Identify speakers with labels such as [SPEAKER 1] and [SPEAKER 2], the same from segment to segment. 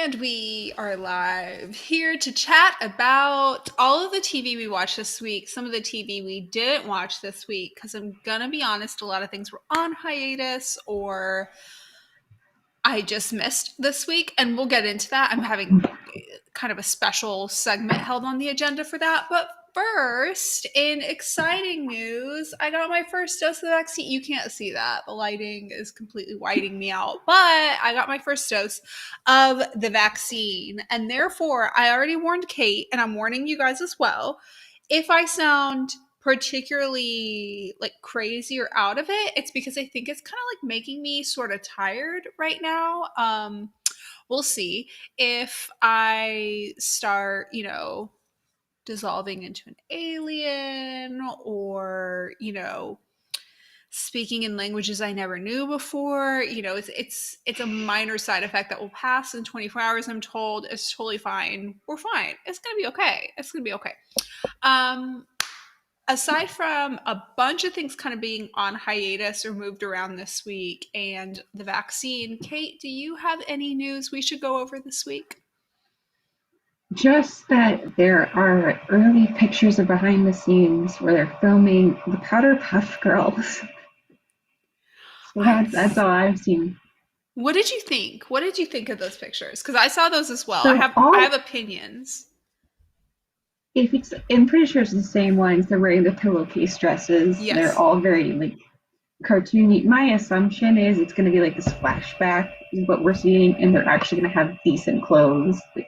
[SPEAKER 1] And we are live here to chat about all of the TV we watched this week, some of the TV we didn't watch this week, because I'm going to be honest, a lot of things were on hiatus or I just missed this week, and we'll get into that. I'm having kind of a special segment held on the agenda for that. But first, in exciting news, I got my first dose of the vaccine. You can't see that. The lighting is completely whiting me out. But I got my first dose of the vaccine. And therefore, I already warned Kate, and I'm warning you guys as well. If I sound particularly like crazy or out of it, it's because I think it's kind of like making me sort of tired right now. We'll see if I start, dissolving into an alien or, speaking in languages I never knew before. It's a minor side effect that will pass in 24 hours, I'm told. It's totally fine. We're fine. It's gonna be okay. It's gonna be okay. Aside from a bunch of things kind of being on hiatus or moved around this week and the vaccine, Kate, do you have any news we should go over this week?
[SPEAKER 2] Just that there are early pictures of behind the scenes where they're filming the Powder Puff Girls. So that's all I've seen.
[SPEAKER 1] What did you think? What did you think of those pictures? Because I saw those as well. I
[SPEAKER 2] So
[SPEAKER 1] have I
[SPEAKER 2] all
[SPEAKER 1] have opinions.
[SPEAKER 2] if it's I'm pretty sure it's the same ones. They're wearing the pillowcase dresses. They're
[SPEAKER 1] Yes.
[SPEAKER 2] all very like cartoony. My assumption is it's gonna be like this flashback is what we're seeing, and they're actually gonna have decent clothes, like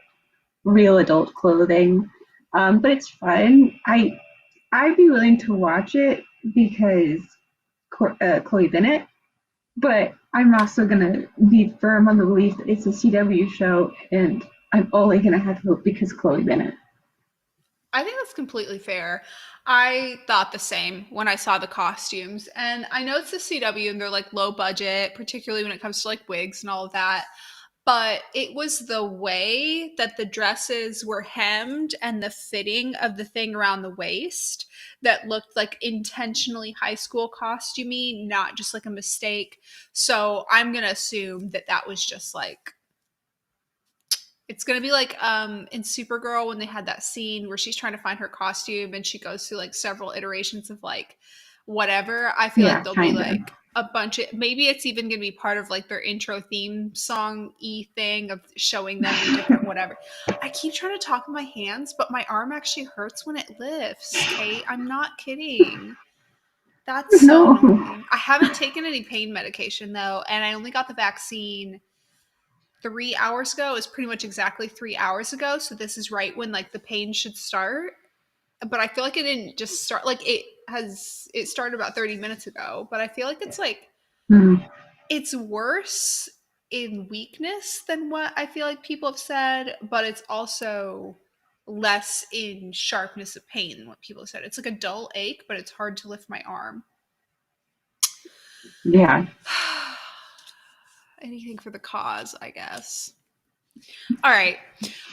[SPEAKER 2] real adult clothing. But it's fun. I'd be willing to watch it because Chloe Bennett, but I'm also gonna be firm on the belief that it's a CW show, and I'm only gonna have hope because Chloe Bennett.
[SPEAKER 1] I think that's completely fair. I thought the same when I saw the costumes. And I know it's the CW and they're like low budget, particularly when it comes to like wigs and all of that. But it was the way that the dresses were hemmed and the fitting of the thing around the waist that looked like intentionally high school costumey, not just like a mistake. So I'm going to assume that that was just like it's gonna be like in Supergirl when they had that scene where she's trying to find her costume and she goes through like several iterations of like whatever. I feel like
[SPEAKER 2] Yeah,
[SPEAKER 1] there'll be
[SPEAKER 2] kind of.
[SPEAKER 1] like a bunch of maybe it's even gonna be part of like their intro theme song thing of showing them in different whatever. I keep trying to talk with my hands, but my arm actually hurts when it lifts, Kate. I'm not kidding. That's so
[SPEAKER 2] No.
[SPEAKER 1] annoying. I haven't taken any pain medication though, and I only got the vaccine 3 hours ago. Is pretty much exactly 3 hours ago. So this is right when like the pain should start. But I feel like it didn't just start like it started about 30 minutes ago. But I feel like it's like
[SPEAKER 2] Hmm.
[SPEAKER 1] it's worse in weakness than what I feel like people have said, but it's also less in sharpness of pain than what people have said. It's like a dull ache, but it's hard to lift my arm.
[SPEAKER 2] Yeah.
[SPEAKER 1] Anything for the cause, I guess. All right.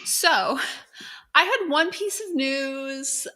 [SPEAKER 1] So I had one piece of news.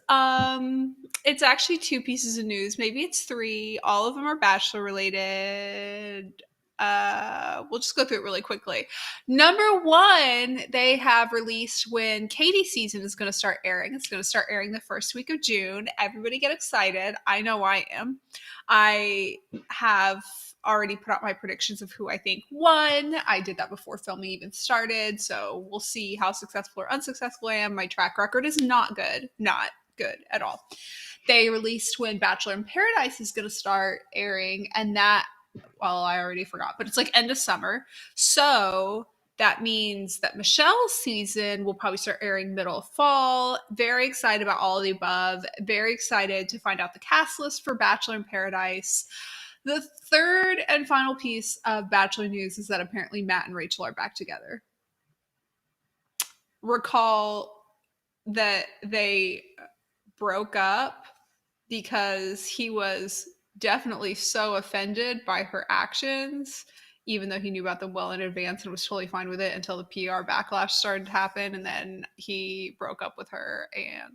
[SPEAKER 1] It's actually two pieces of news. Maybe it's three. All of them are Bachelor related. We'll just go through it really quickly. Number one, they have released when Katie's season is going to start airing. It's going to start airing the first week of June. Everybody get excited. I know I am. I have already put out my predictions of who I think won. I did that before filming even started, so we'll see how successful or unsuccessful I am. My track record is not good at all. They released when Bachelor in Paradise is going to start airing, and that, well, I already forgot, but it's like end of summer. So that means that Michelle's season will probably start airing middle of fall. Very excited about all of the above. Very excited to find out the cast list for Bachelor in Paradise. The third and final piece of Bachelor news is that apparently Matt and Rachel are back together. Recall that they broke up because he was definitely so offended by her actions, even though he knew about them well in advance and was totally fine with it until the PR backlash started to happen. And then he broke up with her and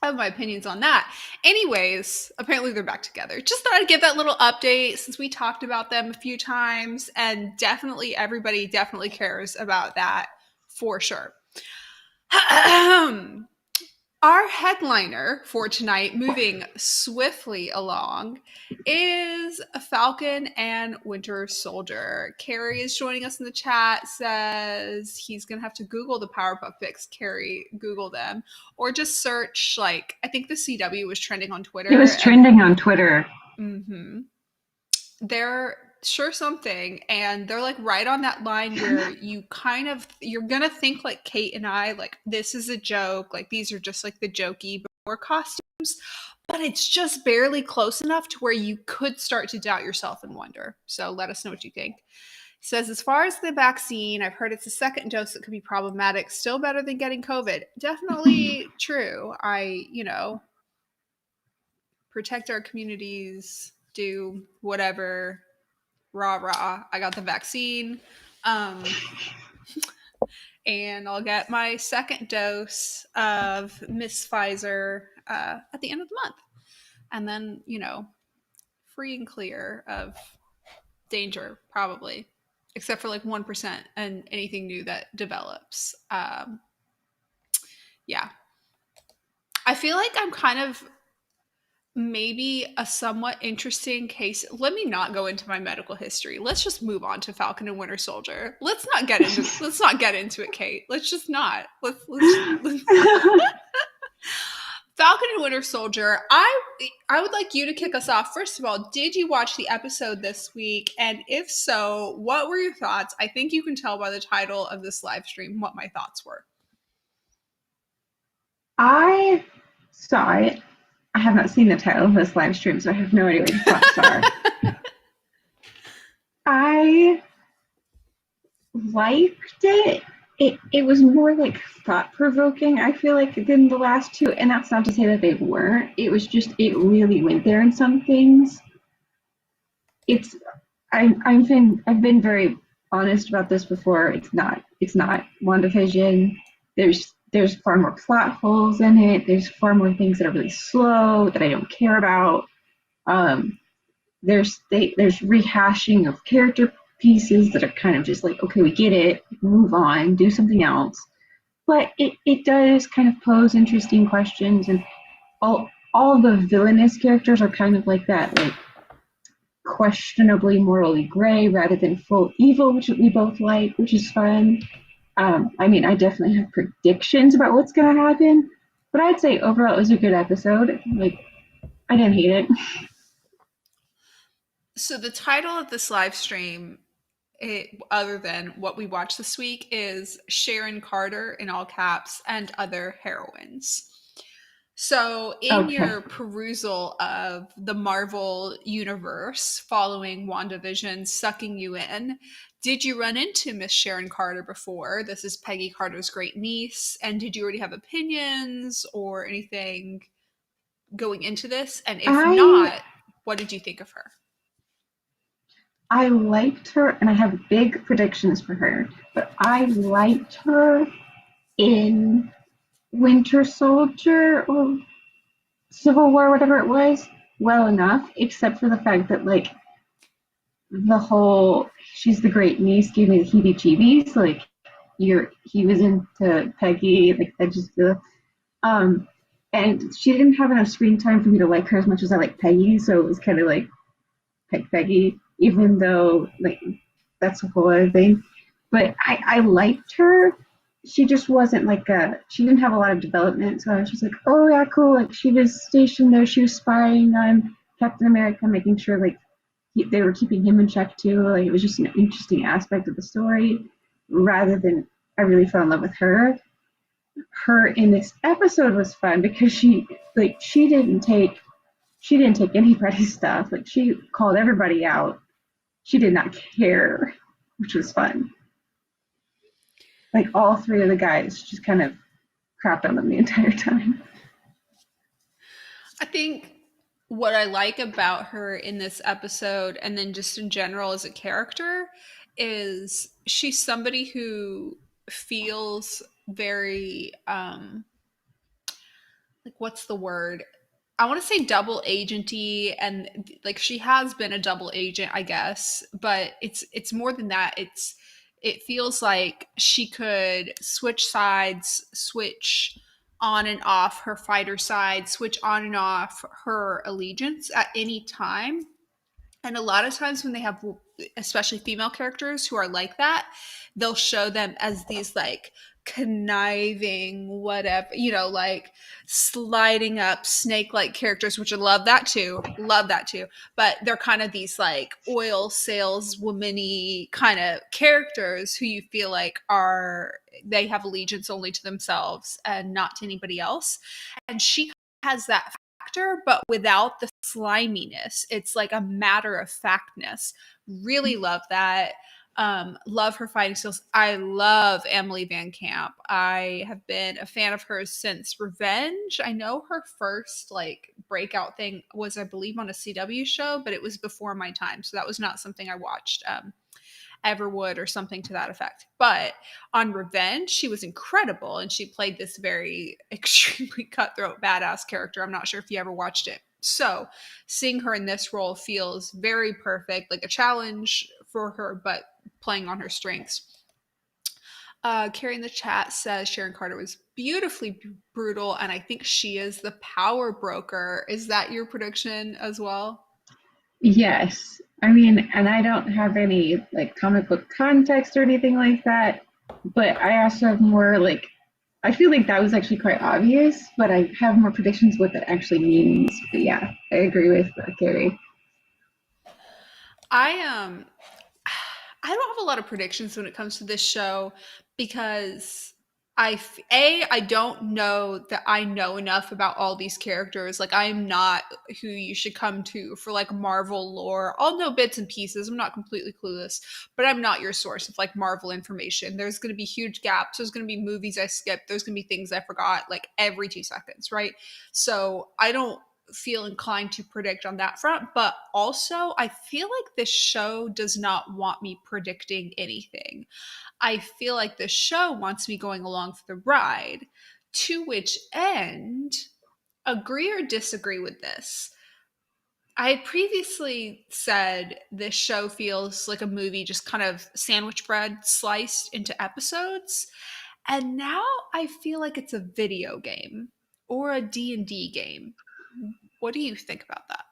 [SPEAKER 1] I have my opinions on that. Anyways, apparently they're back together. Just thought I'd give that little update since we talked about them a few times, and definitely everybody definitely cares about that for sure. Our headliner for tonight, moving swiftly along, is Falcon and Winter Soldier. Carrie is joining us in the chat, says he's going to have to Google the Powerpuff Pics. Carrie, Google them. Or just search, like, I think the CW was trending on
[SPEAKER 2] It
[SPEAKER 1] Twitter.
[SPEAKER 2] was trending on Twitter.
[SPEAKER 1] Mm-hmm. They're sure something, and they're like right on that line where you're gonna think like Kate and I, like this is a joke, like these are just like the jokey before costumes, but it's just barely close enough to where you could start to doubt yourself and wonder. So let us know what you think. Says, as far as the vaccine, I've heard it's a second dose that could be problematic. Still better than getting COVID. Definitely true. Protect our communities, do whatever, rah rah. I got the vaccine. Um, and I'll get my second dose of Miss Pfizer at the end of the month. And then, free and clear of danger, probably, except for like 1% and anything new that develops. Yeah. I feel like I'm kind of maybe a somewhat interesting case. Let me not go into my medical history. Let's just move on to Falcon and Winter Soldier. Let's not get into it, Kate. Let's just not. Let's Falcon and Winter Soldier. I would like you to kick us off. First of all, did you watch the episode this week? And if so, what were your thoughts? I think you can tell by the title of this live stream what my thoughts were.
[SPEAKER 2] I saw it. I have not seen the title of this live stream, so I have no idea what your thoughts are. I liked it. It was more like thought provoking, I feel like, than the last two. And that's not to say that they weren't. It was just it really went there in some things. It's I've been very honest about this before. It's not WandaVision. There's far more plot holes in it. There's far more things that are really slow that I don't care about. Um, there's rehashing of character pieces that are kind of just like, okay, we get it, move on, do something else. But it does kind of pose interesting questions, and all the villainous characters are kind of like that, like questionably morally gray rather than full evil, which we both like, which is fun. I mean, I definitely have predictions about what's going to happen, but I'd say overall it was a good episode. Like, I didn't hate it.
[SPEAKER 1] So the title of this live stream, other than what we watched this week, is Sharon Carter in all caps and other heroines. So, in
[SPEAKER 2] Okay.
[SPEAKER 1] your perusal of the Marvel universe following WandaVision sucking you in, did you run into Miss Sharon Carter before? This is Peggy Carter's great niece. And did you already have opinions or anything going into this? And if
[SPEAKER 2] I
[SPEAKER 1] not, what did you think of her?
[SPEAKER 2] I liked her, and I have big predictions for her. But I liked her in Winter Soldier or Civil War, whatever it was, well enough, except for the fact that like the whole she's the great niece gave me the heebie-jeebies. Like he was into Peggy, like I just um, and she didn't have enough screen time for me to like her as much as I like Peggy, so it was kind of like Peggy, even though like that's a whole other thing. But I liked her. She just wasn't like she didn't have a lot of development, so I was just like, oh yeah, cool. Like she was stationed there, she was spying on Captain America, making sure like they were keeping him in check too. Like it was just an interesting aspect of the story, rather than I really fell in love with her. Her in this episode was fun because she didn't take anybody's stuff. Like she called everybody out. She did not care, which was fun. Like all three of the guys just kind of crapped on them the entire time.
[SPEAKER 1] I think what I like about her in this episode, and then just in general as a character, is she's somebody who feels very like, what's the word? I want to say double agenty, and like she has been a double agent, I guess, but it's more than that. It feels like she could switch sides, switch on and off her fighter side, switch on and off her allegiance at any time. And a lot of times when they have, especially female characters who are like that, they'll show them as these like conniving, whatever, like sliding up snake like characters, which I love that too. Love that too. But they're kind of these like oil saleswoman-y kind of characters who you feel like they have allegiance only to themselves and not to anybody else. And she has that factor, but without the sliminess. It's like a matter of factness. Really love that. Love her fighting skills. I love Emily Van Camp. I have been a fan of hers since Revenge. I know her first like breakout thing was, I believe, on a CW show, but it was before my time, so that was not something I watched. Ever would, or something to that effect. But on Revenge, she was incredible, and she played this very extremely cutthroat, badass character. I'm not sure if you ever watched it. So seeing her in this role feels very perfect, like a challenge for her, but playing on her strengths. Carrie in the chat says Sharon Carter was beautifully brutal, and I think she is the power broker. Is that your prediction as well?
[SPEAKER 2] Yes. I mean, and I don't have any like comic book context or anything like that, but I also have more like I feel like that was actually quite obvious, but I have more predictions what that actually means. But yeah, I agree with Carrie.
[SPEAKER 1] I I don't have a lot of predictions when it comes to this show because I don't know that I know enough about all these characters. Like, I'm not who you should come to for like Marvel lore. I'll know bits and pieces. I'm not completely clueless, but I'm not your source of like Marvel information. There's going to be huge gaps. There's going to be movies I skipped. There's going to be things I forgot like every 2 seconds, right? So I don't feel inclined to predict on that front, but also I feel like this show does not want me predicting anything. I feel like the show wants me going along for the ride, to which end, agree or disagree with this. I had previously said this show feels like a movie just kind of sandwich bread sliced into episodes, and now I feel like it's a video game or a D&D game. What do you think about that?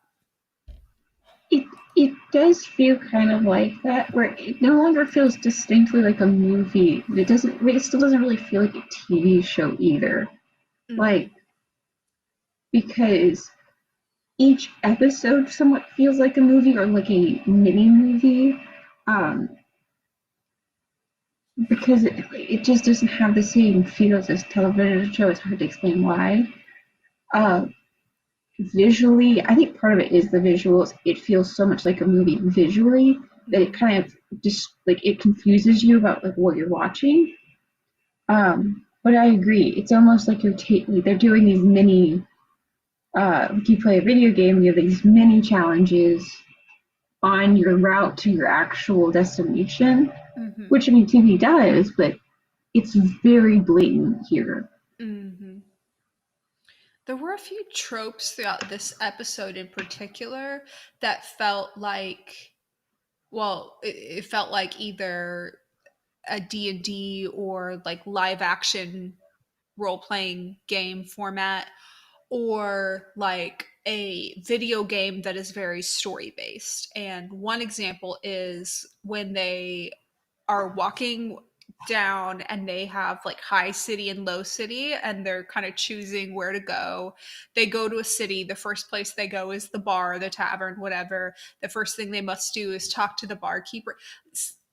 [SPEAKER 2] It it does feel kind of like that, where it no longer feels distinctly like a movie. It still doesn't really feel like a TV show either. Like
[SPEAKER 1] Mhm.
[SPEAKER 2] because each episode somewhat feels like a movie or like a mini movie. Um, because it just doesn't have the same feel as a television show. It's hard to explain why. Uh, Visually, I think part of it is the visuals. It feels so much like a movie visually that it
[SPEAKER 1] Mhm.
[SPEAKER 2] kind of just like it confuses you about like what you're watching. But I agree. It's almost like they're doing these mini. Like you play a video game, you have these mini challenges on your route to your actual destination,
[SPEAKER 1] Mhm.
[SPEAKER 2] which I mean TV does, but it's very blatant here.
[SPEAKER 1] Mhm. There were a few tropes throughout this episode in particular that felt like, well, it felt like either a D&D or like live action role playing game format, or like a video game that is very story based. And one example is when they are walking down and they have like high city and low city, and they're kind of choosing where to go. They go to a city, the first place they go is the bar, the tavern, whatever. The first thing they must do is talk to the barkeeper.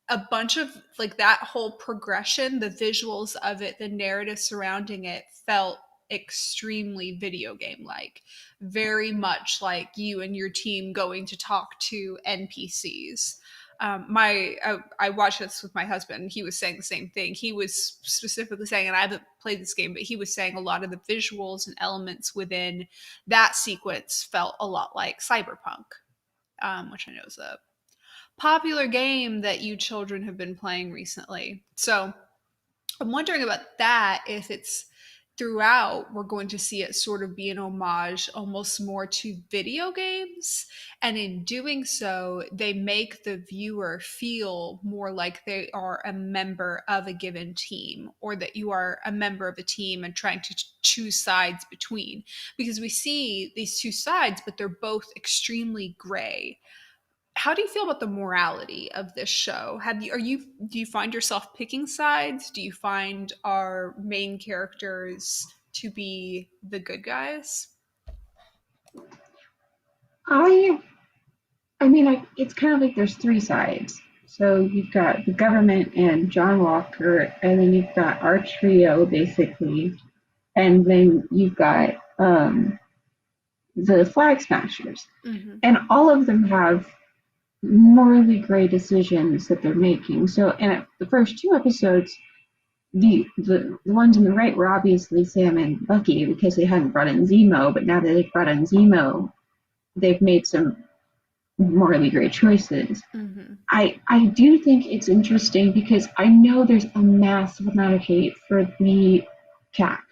[SPEAKER 1] A bunch of like that whole progression, the visuals of it, the narrative surrounding it felt extremely video game like, very much like you and your team going to talk to NPCs. I watched this with my husband. He was saying the same thing. He was specifically saying, and I haven't played this game, but he was saying a lot of the visuals and elements within that sequence felt a lot like Cyberpunk, which I know is a popular game that you children have been playing recently. So I'm wondering about that, if it's throughout, we're going to see it sort of be an homage almost more to video games. And in doing so, they make the viewer feel more like they are a member of a given team, or that you are a member of a team and trying to choose sides between. Because we see these two sides, but they're both extremely gray. How do you feel about the morality of this show? Do you find yourself picking sides? Do you find our main characters to be the good guys?
[SPEAKER 2] I it's kind of like there's three sides. So you've got the government and John Walker, and then you've got our trio basically, and then you've got the flag smashers,
[SPEAKER 1] Mm-hmm.
[SPEAKER 2] and all of them have morally gray decisions that they're making. So, in the first two episodes, the ones on the right were obviously Sam and Bucky because they hadn't brought in Zemo, but now that they've brought in Zemo, they've made some morally great choices.
[SPEAKER 1] Mm-hmm.
[SPEAKER 2] I do think it's interesting because I know there's a massive amount of hate for the Cap,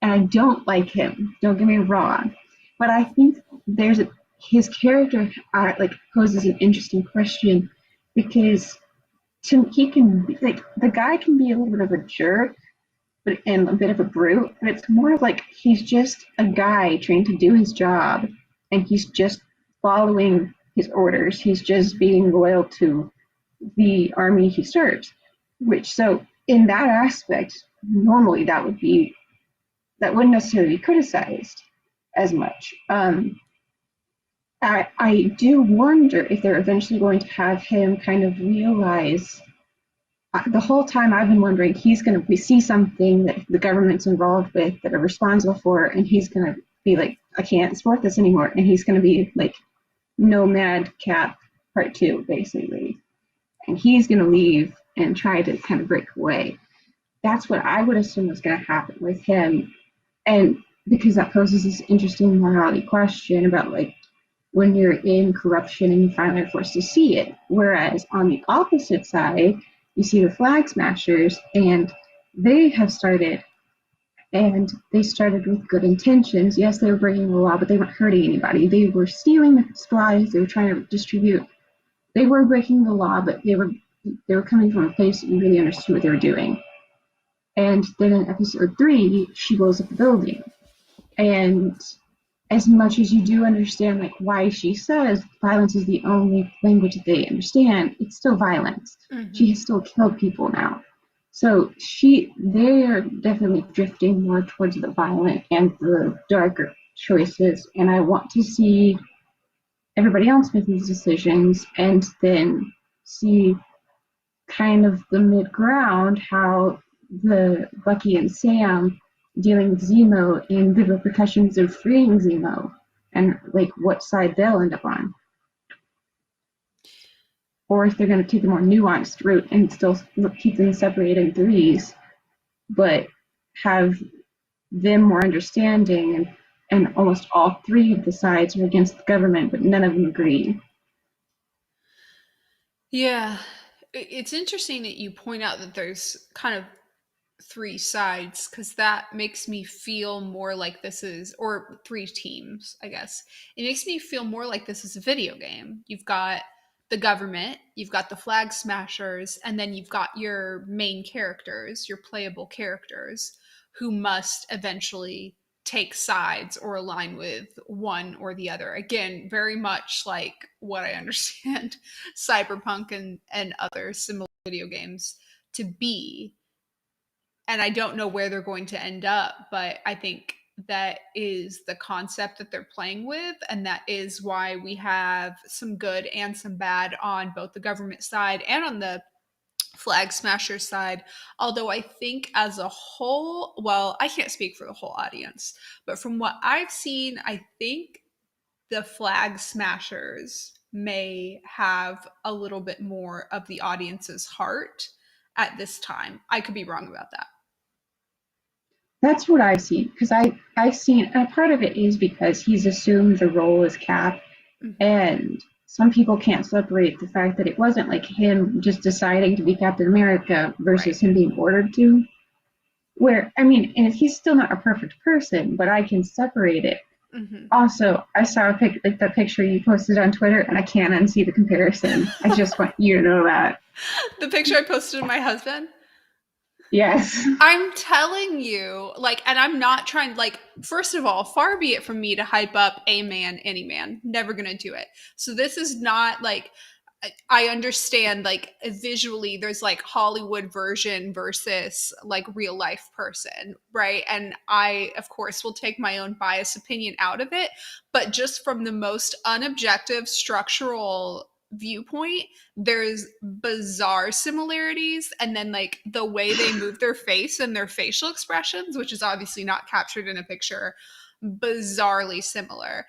[SPEAKER 2] and I don't like him. Don't get me wrong, but I think his character like poses an interesting question because he can be, like the guy can be a little bit of a jerk, but and a bit of a brute, but it's more of like he's just a guy trying to do his job, and he's just following his orders. He's just being loyal to the army he serves. Which so in that aspect, normally that wouldn't necessarily be criticized as much. I do wonder if they're eventually going to have him kind of realize the whole time I've been wondering he's going to see something that the government's involved with that are responsible for, and he's going to be like, I can't support this anymore, and he's going to be like Nomad Cap Part 2, basically, and he's going to leave and try to kind of break away. That's what I would assume was going to happen with him, and because that poses this interesting morality question about like when you're in corruption and you finally are forced to see it. Whereas on the opposite side, you see the flag smashers, and they have started, and they started with good intentions. Yes, they were breaking the law, but they weren't hurting anybody. They were stealing the supplies. They were trying to distribute. They were breaking the law, but they were coming from a place that you really understood what they were doing. And then in episode 3, she blows up the building, and as much as you do understand like why she says violence is the only language that they understand, it's still violence.
[SPEAKER 1] Mm-hmm.
[SPEAKER 2] She has still killed people now. So they are definitely drifting more towards the violent and the darker choices. And I want to see everybody else make these decisions and then see kind of the mid ground, how the Bucky and Sam dealing with Zemo and the repercussions of freeing Zemo and like what side they'll end up on. Or if they're going to take a more nuanced route and still keep them separated in threes, but have them more understanding and almost all three of the sides are against the government, but none of them agree.
[SPEAKER 1] Yeah. It's interesting that you point out that there's kind of three sides, because that makes me feel more like this is, or three teams, I guess. It makes me feel more like this is a video game. You've got the government, you've got the flag smashers, and then you've got your main characters, your playable characters, who must eventually take sides or align with one or the other. Again, very much like what I understand Cyberpunk and other similar video games to be. And I don't know where they're going to end up, but I think that is the concept that they're playing with, and that is why we have some good and some bad on both the government side and on the flag smasher side. Although I think as a whole, well, I can't speak for the whole audience, but from what I've seen, I think the flag smashers may have a little bit more of the audience's heart at this time. I could be wrong about that.
[SPEAKER 2] That's what I've seen because I've seen, and part of it is because he's assumed the role as Cap,
[SPEAKER 1] Mhm.
[SPEAKER 2] and some people can't separate the fact that it wasn't like him just deciding to be Captain America
[SPEAKER 1] Right.
[SPEAKER 2] versus him being ordered to. where I mean, and he's still not a perfect person, but I can separate it.
[SPEAKER 1] Hmm.
[SPEAKER 2] Also, I saw like that picture you posted on Twitter, and I can't unsee the comparison. I just want you to know that.
[SPEAKER 1] The picture I posted of my husband.
[SPEAKER 2] Yes.
[SPEAKER 1] I'm telling you, like, and I'm not trying, like, first of all, far be it from me to hype up a man, any man. Never gonna do it. So this is not like, I understand, like, visually, there's like Hollywood version versus like real life person, right? And I, of course, will take my own biased opinion out of it. But just from the most unobjective structural viewpoint, there's bizarre similarities, and then like the way they move their face and their facial expressions, which is obviously not captured in a picture, bizarrely similar.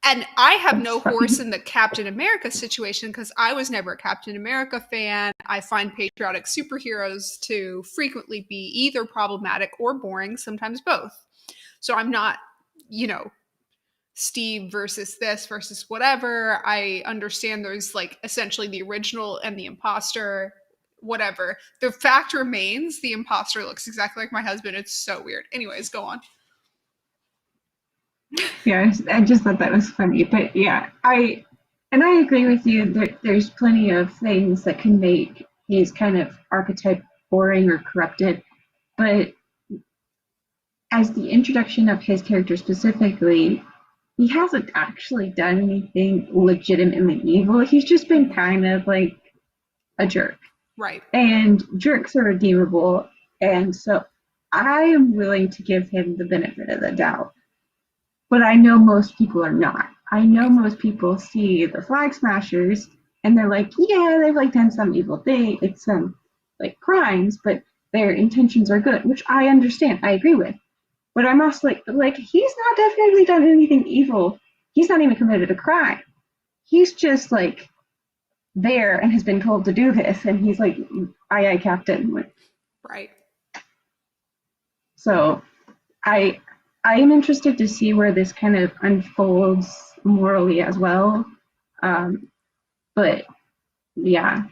[SPEAKER 1] And I have
[SPEAKER 2] That's
[SPEAKER 1] no horse
[SPEAKER 2] funny.
[SPEAKER 1] in the Captain America situation because I was never a Captain America fan. I find patriotic superheroes to frequently be either problematic or boring, sometimes both. So I'm not, you know, Steve versus this versus whatever. I understand there's like essentially the original and the imposter, whatever. The fact remains the imposter looks exactly like my husband. It's so weird. Anyways, go on.
[SPEAKER 2] Yeah, I just thought that was funny. But yeah, I agree with you that there's plenty of things that can make his kind of archetype boring or corrupted. But as the introduction of his character specifically, he hasn't actually done anything legitimately evil. He's just been
[SPEAKER 1] Mhm.
[SPEAKER 2] kind of like a jerk.
[SPEAKER 1] Right.
[SPEAKER 2] And jerks are redeemable. And so I am willing to give him the benefit of the doubt. But I know most people are not. I know
[SPEAKER 1] Right.
[SPEAKER 2] most people see the flag smashers and they're like, yeah, they've like done some evil thing, like some like crimes, but their intentions are good, which I understand. I agree with. But I'm also like he's not definitely done anything evil. He's not even committed a crime. He's just like there and has been told to do this, and he's like, aye, Captain.
[SPEAKER 1] Right.
[SPEAKER 2] So I I am interested to see where this kind of unfolds morally as well. Um, but yeah.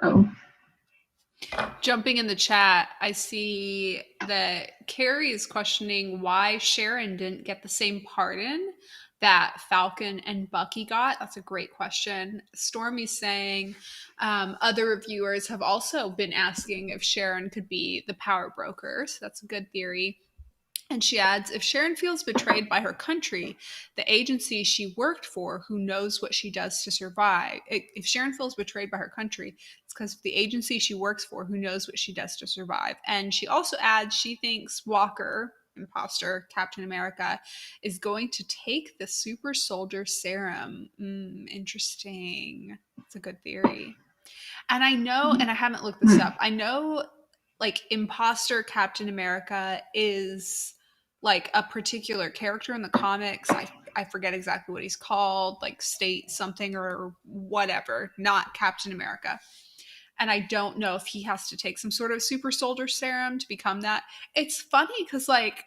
[SPEAKER 2] Oh,
[SPEAKER 1] Jumping in the chat, I see that Carrie is questioning why Sharon didn't get the same pardon that Falcon and Bucky got. That's a great question. Stormy's saying other reviewers have also been asking if Sharon could be the power broker. So that's a good theory. And she adds, if Sharon feels betrayed by her country, the agency she worked for, who knows what she does to survive, if Sharon feels betrayed by her country, it's because of the agency she works for, who knows what she does to survive. And she also adds, she thinks Walker, imposter, Captain America, is going to take the super soldier serum. Interesting. It's a good theory. And I know, and I haven't looked this up, I know like imposter Captain America is like a particular character in the comics. I forget exactly what he's called, like State something or whatever, not Captain America. And I don't know if he has to take some sort of super soldier serum to become that. It's funny because, like,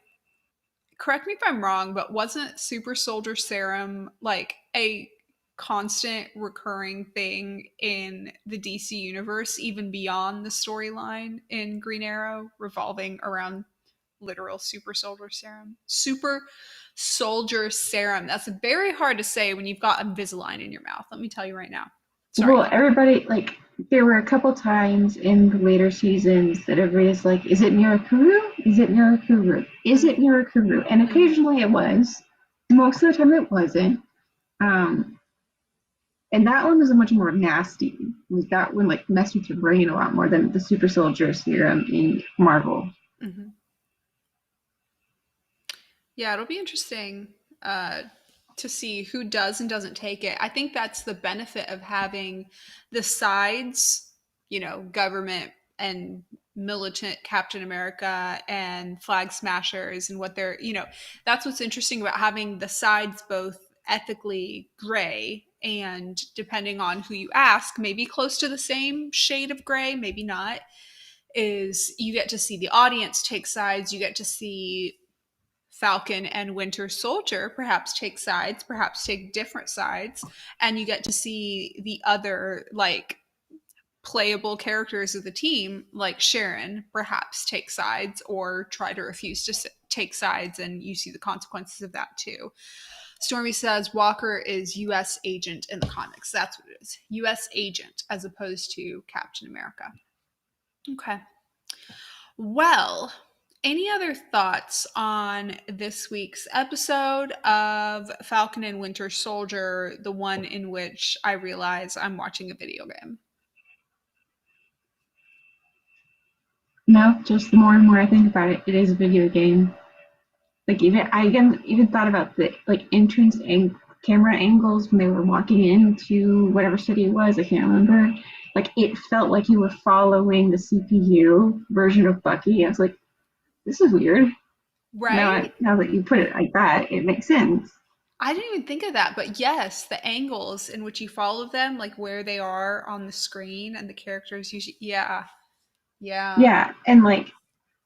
[SPEAKER 1] correct me if I'm wrong, but wasn't super soldier serum like a constant recurring thing in the DC universe, even beyond the storyline in Green Arrow, revolving around literal super soldier serum? Super soldier serum. That's very hard to say when you've got Invisalign in your mouth. Let me tell you right now. Sorry,
[SPEAKER 2] well,
[SPEAKER 1] go ahead.
[SPEAKER 2] everybody like there were a couple times in the later seasons that everybody's like, is it Mirakuru? Is it Mirakuru? Is it
[SPEAKER 1] Mm-hmm.
[SPEAKER 2] Mirakuru? And
[SPEAKER 1] Mm-hmm.
[SPEAKER 2] occasionally it was. Most of the time it wasn't. Um, and that one was a much more nasty. Was that one like messed with your brain a lot more than the super soldier serum in Marvel?
[SPEAKER 1] Mm-hmm. Yeah, it'll be interesting uh, to see who does and doesn't take it. I think that's the benefit of having the sides, government and militant Captain America and flag smashers and what they're, that's what's interesting about having the sides both ethically gray and depending on who you ask, maybe close to the same shade of gray, maybe not, is you get to see the audience take sides, you get to see Falcon and Winter Soldier perhaps take sides, perhaps take different sides, and you get to see the other like playable characters of the team, like Sharon, perhaps take sides or try to refuse to take sides, and you see the consequences of that too. Stormy says Walker is U.S. agent in the comics. That's what it is. U.S. agent as opposed to Captain America. Okay. Well, any other thoughts on this week's episode of Falcon and Winter Soldier, the one in which I realize I'm watching a video game?
[SPEAKER 2] No, just the more and more I think about it, it is a video game. Like even thought about the like entrance and camera angles when they were walking into whatever city it was. I can't remember. Like it felt like you were following the CPU version of Bucky. I was like, this is weird.
[SPEAKER 1] Right?
[SPEAKER 2] Now that you put it like that, it makes sense.
[SPEAKER 1] I didn't even think of that, but yes, the angles in which you follow them, like where they are on the screen and the characters usually, yeah, yeah,
[SPEAKER 2] Yeah, and like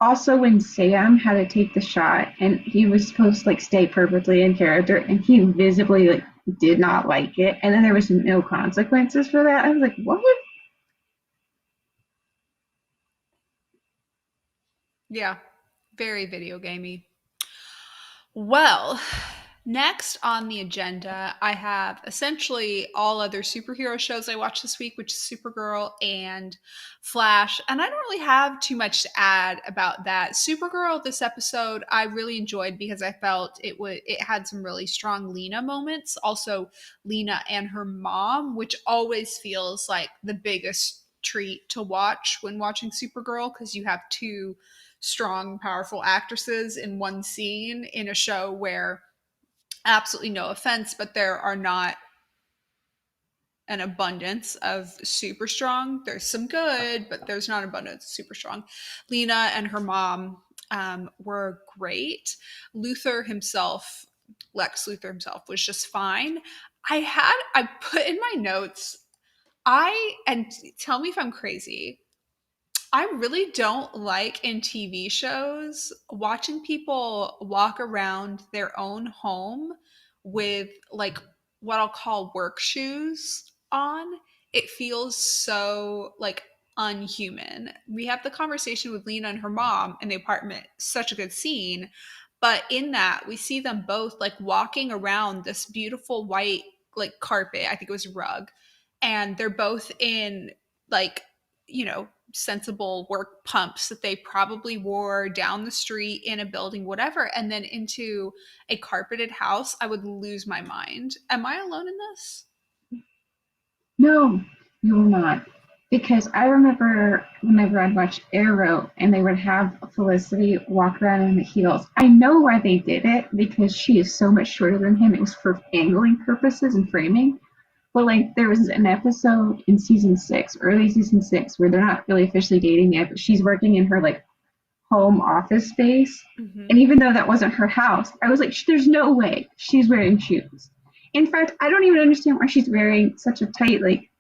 [SPEAKER 2] also when Sam had to take the shot and he was supposed to like stay perfectly in character and he visibly like did not like it and then there was no consequences for that. I was like, what?
[SPEAKER 1] yeah, very video gamey. Well, next on the agenda, I have essentially all other superhero shows I watched this week, which is Supergirl and Flash. And I don't really have too much to add about that. Supergirl, this episode, I really enjoyed because I felt it had some really strong Lena moments. Also, Lena and her mom, which always feels like the biggest treat to watch when watching Supergirl because you have two strong, powerful actresses in one scene in a show where, absolutely no offense, but there are not an abundance of super strong. There's some good, but there's not an abundance of super strong. Lena and her mom were great. Luthor himself, Lex Luthor himself, was just fine. I put in my notes, and tell me if I'm crazy, I really don't like in TV shows watching people walk around their own home with like what I'll call work shoes on. It feels so like unhuman. We have the conversation with Lena and her mom in the apartment, such a good scene. But in that, we see them both like walking around this beautiful white like carpet, I think it was rug, and they're both in like, sensible work pumps that they probably wore down the street in a building, whatever, and then into a carpeted house. I would lose my mind. Am I alone in this?
[SPEAKER 2] No, you will not. Because I remember whenever I'd watch Arrow and they would have Felicity walk around in the heels. I know why they did it because she is so much shorter than him. It was for angling purposes and framing. But like there was an episode in season 6, early season 6, where they're not really officially dating yet, but she's working in her like home office space.
[SPEAKER 1] Mm-hmm.
[SPEAKER 2] And even though that wasn't her house, I was like, there's no way she's wearing shoes. In fact, I don't even understand why she's wearing such a tight like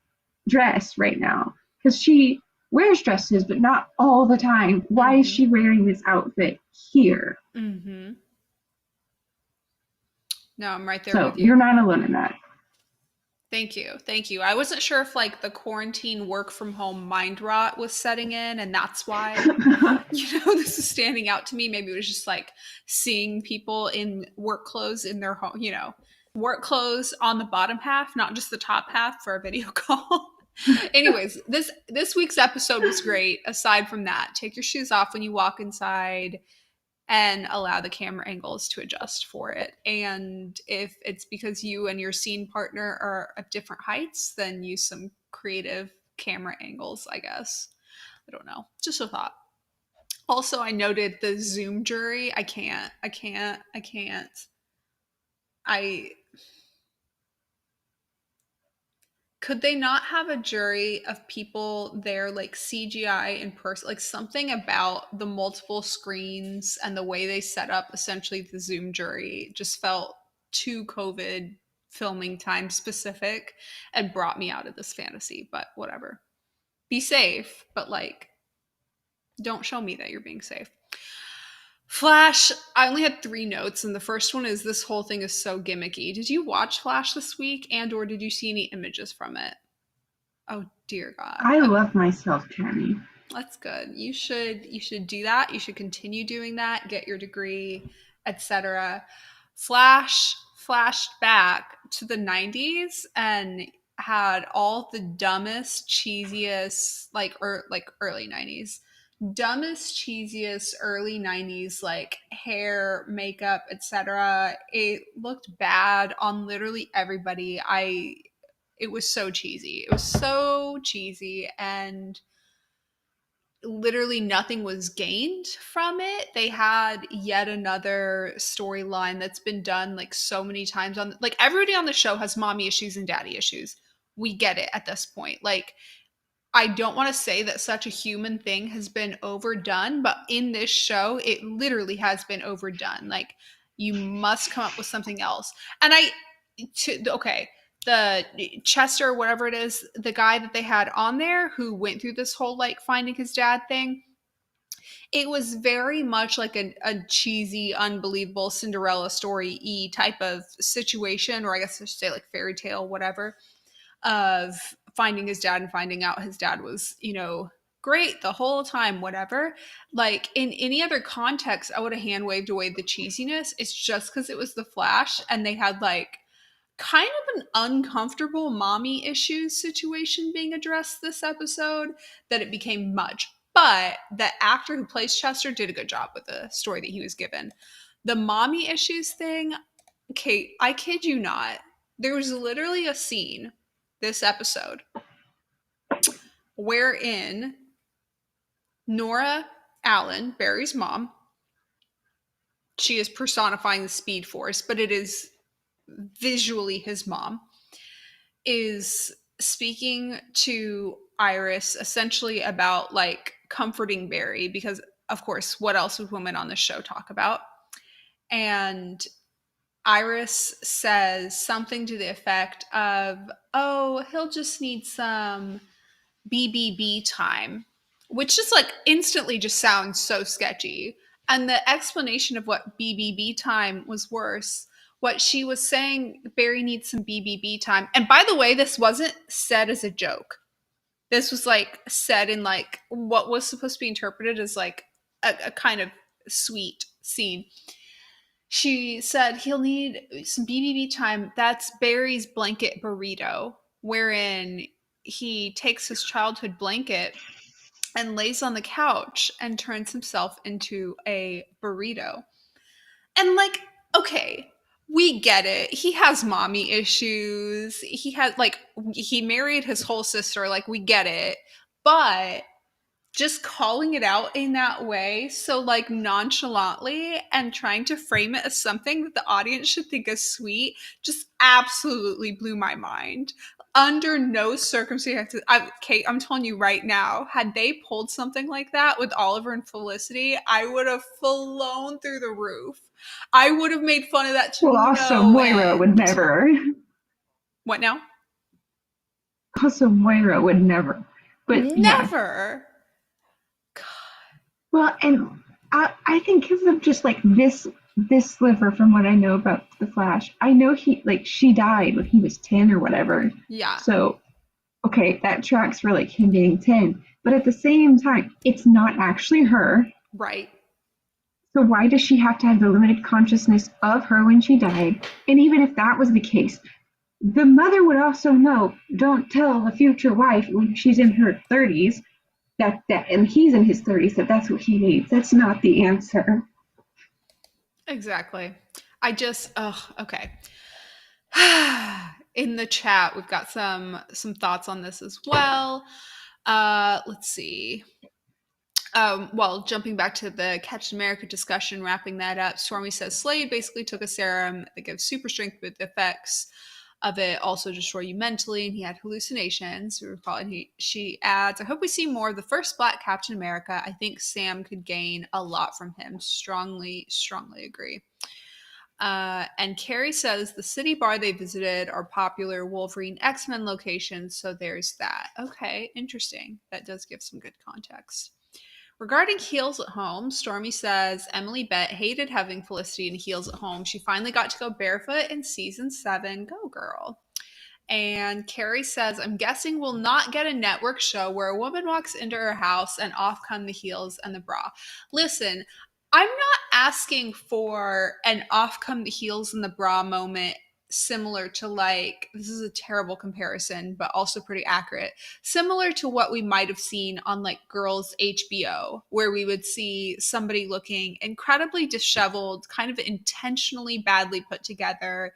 [SPEAKER 2] dress right now. Because she wears dresses, but not all the time. Why is
[SPEAKER 1] Mm-hmm.
[SPEAKER 2] she wearing this outfit here?
[SPEAKER 1] Mm-hmm. No, I'm right there
[SPEAKER 2] So
[SPEAKER 1] with
[SPEAKER 2] you're
[SPEAKER 1] you.
[SPEAKER 2] not alone in that.
[SPEAKER 1] Thank you. Thank you. I wasn't sure if like the quarantine work from home mind rot was setting in and that's why, this is standing out to me. Maybe it was just like seeing people in work clothes in their home, work clothes on the bottom half, not just the top half for a video call. Anyways, this week's episode was great. Aside from that, take your shoes off when you walk inside and allow the camera angles to adjust for it. And if it's because you and your scene partner are at different heights, then use some creative camera angles, I guess. I don't know. Just a thought. Also, I noted the Zoom jury. I can't. I Could they not have a jury of people there like CGI in person, like something about the multiple screens and the way they set up essentially the Zoom jury just felt too COVID filming time specific and brought me out of this fantasy, but whatever. Be safe, but like don't show me that you're being safe. Flash, I only had 3 notes, and the first one is this whole thing is so gimmicky. Did you watch Flash this week, and or did you see any images from it? Oh dear God.
[SPEAKER 2] I
[SPEAKER 1] Okay.
[SPEAKER 2] love myself, Cammie.
[SPEAKER 1] That's good. You should do that. You should continue doing that. Get your degree, etc. Flashed back to the 90s and had all the dumbest, cheesiest like early 90s. Dumbest, cheesiest early 90s like hair, makeup, etc. It looked bad on literally everybody. I It was so cheesy. It was so cheesy and literally nothing was gained from it. They had yet another storyline that's been done like so many times on like everybody on the show has mommy issues and daddy issues. We get it at this point. Like I don't want to say that such a human thing has been overdone, but in this show it literally has been overdone. Like you must come up with something else. And okay, the Chester, whatever it is, the guy that they had on there who went through this whole like finding his dad thing, it was very much like a cheesy, unbelievable Cinderella story e type of situation, or I guess I should say like fairy tale, whatever, of finding his dad and finding out his dad was, great the whole time, whatever. Like in any other context, I would have hand waved away the cheesiness. It's just because it was the Flash and they had like kind of an uncomfortable mommy issues situation being addressed this episode that it became much. But the actor who plays Chester did a good job with the story that he was given. The mommy issues thing, Kate, I kid you not, there was literally a scene this episode wherein Nora Allen, Barry's mom, she is personifying the Speed Force, but it is visually his mom, is speaking to Iris essentially about like comforting Barry because, of course, what else would women on this show talk about? And Iris says something to the effect of, oh, he'll just need some BBB time, which just like instantly just sounds so sketchy. And the explanation of what BBB time was worse. What she was saying, Barry needs some BBB time. And by the way, this wasn't said as a joke. This was like said in like what was supposed to be interpreted as like a kind of sweet scene. She said he'll need some BBB time. That's Barry's blanket burrito, wherein he takes his childhood blanket and lays on the couch and turns himself into a burrito. And like, okay, we get it. He has mommy issues. He has like he married his whole sister, like we get it. But just calling it out in that way, so like nonchalantly and trying to frame it as something that the audience should think is sweet, just absolutely blew my mind. Under no circumstances, Kate, I'm telling you right now, had they pulled something like that with Oliver and Felicity, I would have flown through the roof. I would have made fun of that to
[SPEAKER 2] Well, also
[SPEAKER 1] no
[SPEAKER 2] Moira would
[SPEAKER 1] end.
[SPEAKER 2] never.
[SPEAKER 1] What now?
[SPEAKER 2] Also Moira would never. But yeah.
[SPEAKER 1] Never.
[SPEAKER 2] Well, and I think because of just like this sliver from what I know about the Flash, I know she died when he was 10 or whatever.
[SPEAKER 1] Yeah.
[SPEAKER 2] So okay, that tracks for like him being 10. But at the same time, it's not actually her.
[SPEAKER 1] Right.
[SPEAKER 2] So why does she have to have the limited consciousness of her when she died? And even if that was the case, the mother would also know, don't tell the future wife when she's in her 30s that and he's in his 30s that's what he needs. That's not the answer.
[SPEAKER 1] Exactly. Okay. In the chat, we've got some thoughts on this as well. Let's see. Well, jumping back to the Captain America discussion, wrapping that up, Stormy says Slade basically took a serum that gives super strength, but the effects of it also destroy you mentally, and he had hallucinations. She adds, I hope we see more of the first Black Captain America. I think Sam could gain a lot from him. Strongly agree. And Carrie says the city bar they visited are popular Wolverine X-Men locations, so there's that. Okay, interesting. That does give some good context. Regarding heels at home, Stormy says Emily Bett hated having Felicity in heels at home. She finally got to go barefoot in season 7. Go girl. And Carrie says, I'm guessing we'll not get a network show where a woman walks into her house and off come the heels and the bra. Listen, I'm not asking for an off come the heels and the bra moment similar to, like, this is a terrible comparison, but also pretty accurate, similar to what we might have seen on like Girls HBO, where we would see somebody looking incredibly disheveled, kind of intentionally badly put together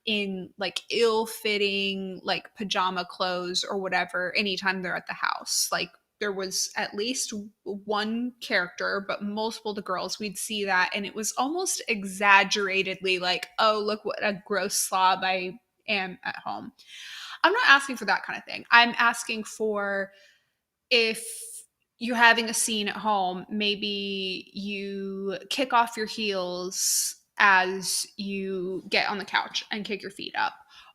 [SPEAKER 1] in like ill-fitting like pajama clothes or whatever anytime they're at the house. Like there was at least one character, but multiple the girls, we'd see that, and it was almost exaggeratedly like, oh, look what a gross slob I am at home. I'm not asking for that kind of thing. I'm asking for, if you're having a scene at home, maybe you kick off your heels as you get on the couch and kick your feet up.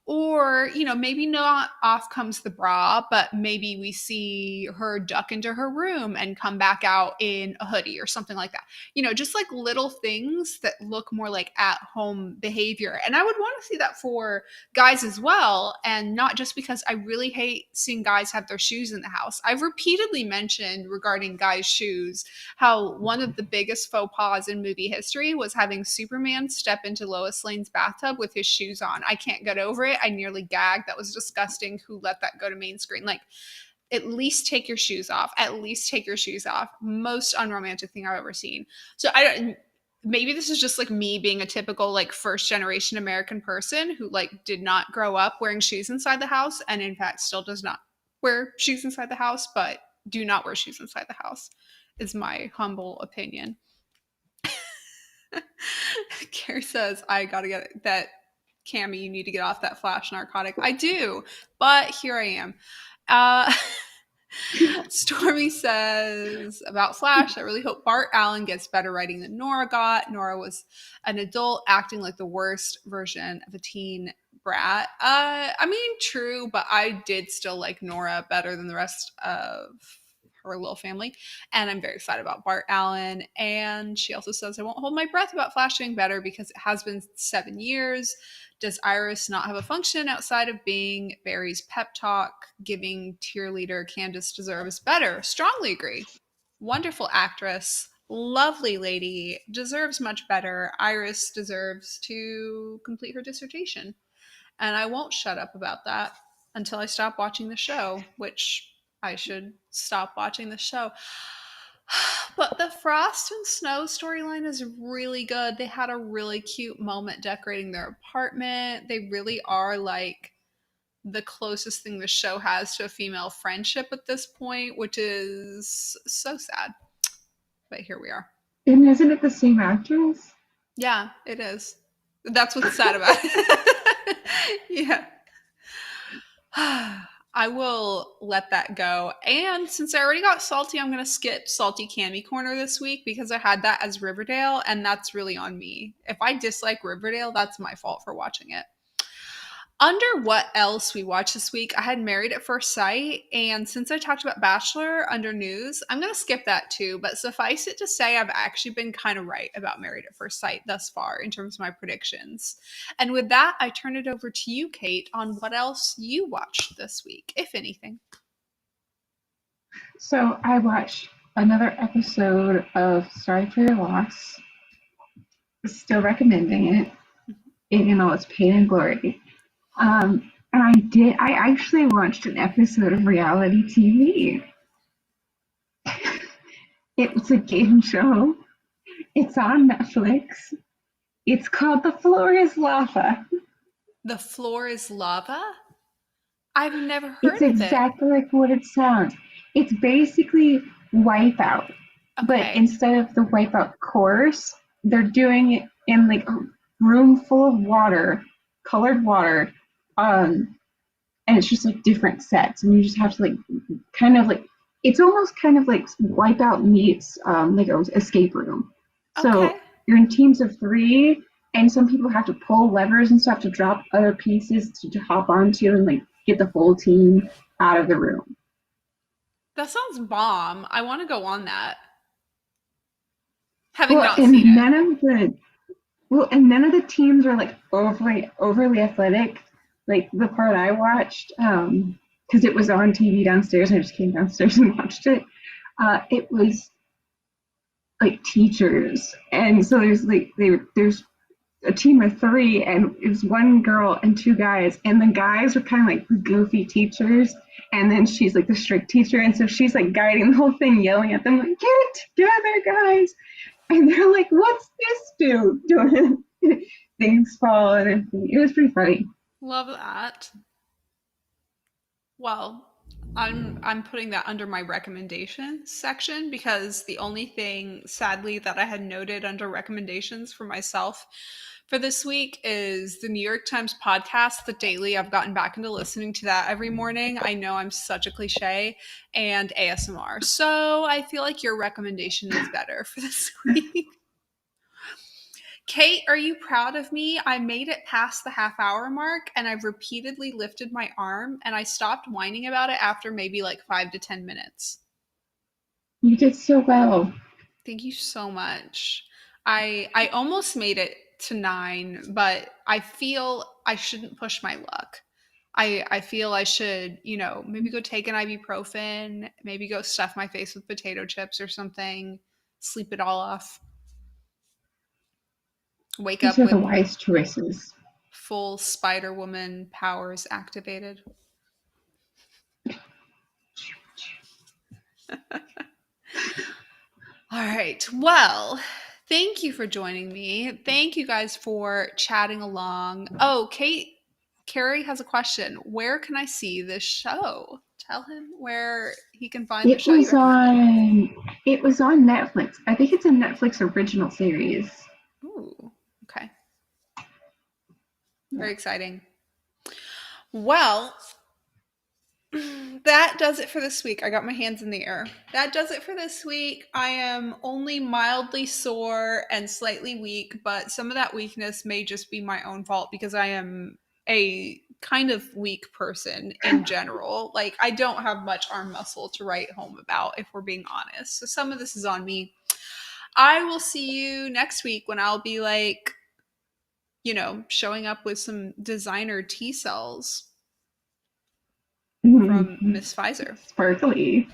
[SPEAKER 1] Or, maybe not off comes the bra, but maybe we see her duck into her room and come back out in a hoodie or something like that. Just like little things that look more like at home behavior. And I would want to see that for guys as well, and not just because I really hate seeing guys have their shoes in the house. I've repeatedly mentioned regarding guys' shoes how one of the biggest faux pas in movie history was having Superman step into Lois Lane's bathtub with his shoes on. I can't get over it. I nearly gagged. That was disgusting. Who let that go to main screen? Like, at least take your shoes off. At least take your shoes off. Most unromantic thing I've ever seen. So I don't, maybe this is just like me being a typical like first generation American person who like did not grow up wearing shoes inside the house, and in fact still does not wear shoes inside the house, but do not wear shoes inside the house is my humble opinion. Carrie says, I gotta get that. Cammie, you need to get off that flash narcotic. I do, but here I am. Stormy says about Flash, I really hope Bart Allen gets better writing than Nora got. Nora was an adult acting like the worst version of a teen brat. I mean, true, but I did still like Nora better than the rest of her little family. And I'm very excited about Bart Allen. And she also says, I won't hold my breath about Flash doing better because it has been 7 years. Does Iris not have a function outside of being Barry's pep talk? Giving cheerleader Candace deserves better. Strongly agree. Wonderful actress. Lovely lady. Deserves much better. Iris deserves to complete her dissertation. And I won't shut up about that until I stop watching the show, which I should stop watching the show. But the Frost and Snow storyline is really good. They had a really cute moment decorating their apartment. They really are like the closest thing the show has to a female friendship at this point, which is so sad. But here we are.
[SPEAKER 2] And isn't it the same actress?
[SPEAKER 1] Yeah, it is. That's what's sad about it. Yeah. I will let that go. And since I already got salty, I'm going to skip Salty Cammie Corner this week because I had that as Riverdale, and that's really on me. If I dislike Riverdale, that's my fault for watching it. Under what else we watched this week, I had Married at First Sight, and since I talked about Bachelor under news, I'm going to skip that too, but suffice it to say I've actually been kind of right about Married at First Sight thus far in terms of my predictions. And with that, I turn it over to you, Kate, on what else you watched this week, if anything.
[SPEAKER 2] So I watched another episode of Sorry for Your Loss. Still recommending it, in all its pain and glory. And I actually watched an episode of reality TV. It's a game show. It's on Netflix. It's called The Floor is Lava.
[SPEAKER 1] The Floor is Lava? I've never heard
[SPEAKER 2] It's
[SPEAKER 1] of
[SPEAKER 2] exactly like what it sounds. It's basically Wipeout.
[SPEAKER 1] it.
[SPEAKER 2] But
[SPEAKER 1] Okay.
[SPEAKER 2] instead of the Wipeout course, they're doing it in like a room full of water, colored water, and it's just like different sets, and you just have to like kind of like, it's almost kind of like Wipeout meets like an escape room. So
[SPEAKER 1] Okay.
[SPEAKER 2] you're in teams of 3, and some people have to pull levers and stuff to drop other pieces to hop onto and like get the whole team out of the room.
[SPEAKER 1] That sounds bomb. I want to go on that. Having
[SPEAKER 2] Well,
[SPEAKER 1] not seen it.
[SPEAKER 2] and none of the teams are like overly athletic. like the part I watched, because it was on TV downstairs. I just came downstairs and watched it. It was like teachers, and so there's a team of three, and it was one girl and two guys, and the guys are kind of like the goofy teachers, and then she's like the strict teacher, and so she's like guiding the whole thing, yelling at them like, "Get it together, guys!" And they're like, "What's this dude doing?" Things fall and everything. It was pretty funny.
[SPEAKER 1] Love that. Well, I'm putting that under my recommendations section because the only thing sadly that I had noted under recommendations for myself for this week is the New York Times podcast, The Daily. I've gotten back into listening to that every morning. I know I'm such a cliche, and ASMR. So I feel like your recommendation is better for this week. Kate, are you proud of me? I made it past the half hour mark and I've repeatedly lifted my arm and I stopped whining about it after maybe like 5 to 10 minutes.
[SPEAKER 2] You did so well.
[SPEAKER 1] Thank you so much. I almost made it to 9, but I feel I shouldn't push my luck. I feel I should, maybe go take an ibuprofen, maybe go stuff my face with potato chips or something, sleep it all off, wake
[SPEAKER 2] These
[SPEAKER 1] up
[SPEAKER 2] are the
[SPEAKER 1] with
[SPEAKER 2] wise choices.
[SPEAKER 1] full Spider Woman powers activated. All right. Well, thank you for joining me. Thank you guys for chatting along. Oh, Carrie has a question. Where can I see this show? Tell him where he can find the
[SPEAKER 2] It
[SPEAKER 1] show you
[SPEAKER 2] was
[SPEAKER 1] recommended.
[SPEAKER 2] on it was on Netflix. I think it's a Netflix original series.
[SPEAKER 1] Ooh, okay.
[SPEAKER 2] Yeah.
[SPEAKER 1] Very exciting. Well, that does it for this week. I got my hands in the air. That does it for this week. I am only mildly sore and slightly weak, but some of that weakness may just be my own fault because I am a kind of weak person in general. Like, I don't have much arm muscle to write home about, if we're being honest. So, some of this is on me. I will see you next week when I'll be like, showing up with some designer T cells from Miss Pfizer.
[SPEAKER 2] Sparkly.